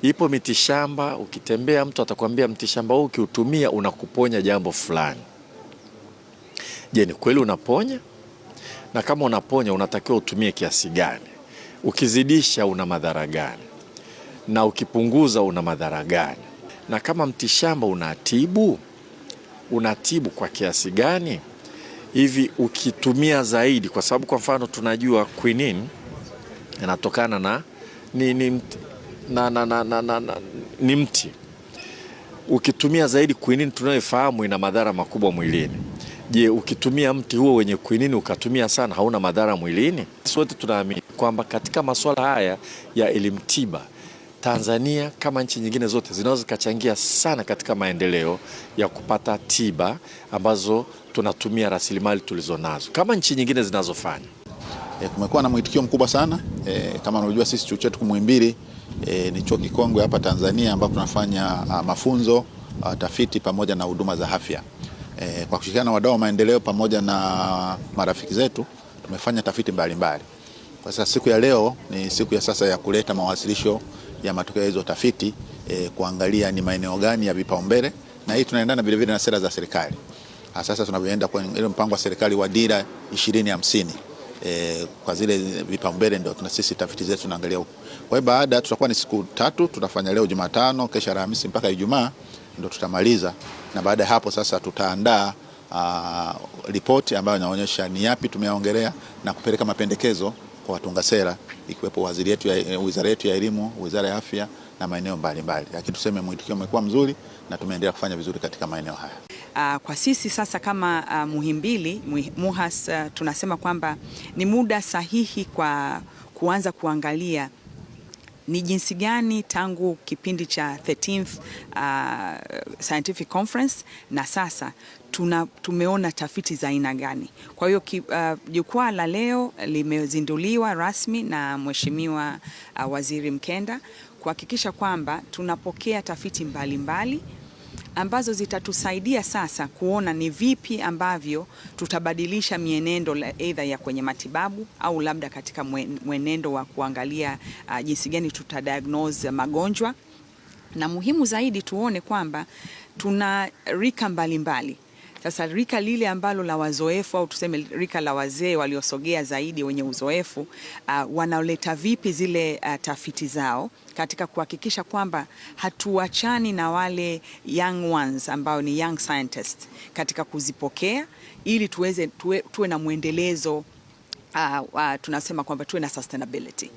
Ipo mitishamba, ukitembea mtu atakwambia mtishamba huu ukiutumia unakuponya jambo fulani. Je, ni kweli unaponya? Na kama unaponya unatakiwa utumie kiasi gani? Ukizidisha una madhara gani? Na ukipunguza una madhara gani? Na kama mtishamba unatibu kwa kiasi gani? Hivi ukitumia zaidi, kwa sababu kwa mfano tunajua quinine inatokana na ni mti. Ukitumia zaidi quinine tunayofahamu ina madhara makubwa mwilini. Je, ukitumia mti huo wenye quinine ukatumia sana hauna madhara mwilini? Sote tunaamini kwamba katika masuala haya ya elimu tiba, Tanzania kama nchi nyingine zote zinaweza kachangia sana katika maendeleo ya kupata tiba ambazo tunatumia rasilimali tulizonazo kama nchi nyingine zinazofanya. Kumekuwa na mwitikio mkubwa sana. Kama unajua sisi chuo chetu Muhimbili ni chuo kikongwe hapa Tanzania ambapo tunafanya mafunzo, tafiti pamoja na huduma za afya. Kwa kushirikiana na wadau wa maendeleo pamoja na marafiki zetu tumefanya tafiti mbalimbali. Kwa sasa siku ya leo ni siku ya sasa ya kuleta mawasilisho ya matokeo ya hizo tafiti, kuangalia ni maeneo gani ya vipaumbele, na hii tunaendana vile vile na sera za serikali. Sasa tunavyoenda kwa ile mpango wa serikali wa dira 2050, kwa zile vipaumbele ndio sisi tafiti zetu tunaangalia huko. Kwa hiyo baada tutakuwa ni siku 3, tutafanya leo Jumatano, kesho Alhamisi mpaka Ijumaa ndio tutamaliza, na baada ya hapo sasa tutaandaa ripoti ambayo inaonyesha ni yapi tumeongelea na kupeleka mapendekezo kwa watunga sera, ikiwepo wizara yetu ya elimu, wizara ya afya na maeneo mbalimbali. Lakini tuseme mwitikio umekuwa mzuri na tumeendelea kufanya vizuri katika maeneo haya. Kwa sisi sasa kama Muhimbili MUHAS tunasema kwamba ni muda sahihi kwa kuanza kuangalia ni jinsi gani tangu kipindi cha 13th Scientific Conference na sasa tumeona tafiti za aina gani. Kwa hiyo jukwaa la leo limezinduliwa rasmi na Mheshimiwa Waziri Mkenda kuhakikisha kwamba tunapokea tafiti mbalimbali ambazo zitatusaidia sasa kuona ni vipi ambavyo tutabadilisha mienendo either ya kwenye matibabu au labda katika mwenendo wa kuangalia jinsi gani tutadiagnose magonjwa, na muhimu zaidi tuone kwamba tuna rika mbalimbali. Sasa rika lile ambalo la wazoefu au tuseme rika la wazee waliosogea zaidi wenye uzoefu wanaoleta vipi zile tafiti zao katika kuhakikisha kwamba hatuachani na wale young ones ambao ni young scientists katika kuzipokea, ili tuwe na mwendelezo, tunasema kwamba tuwe na sustainability.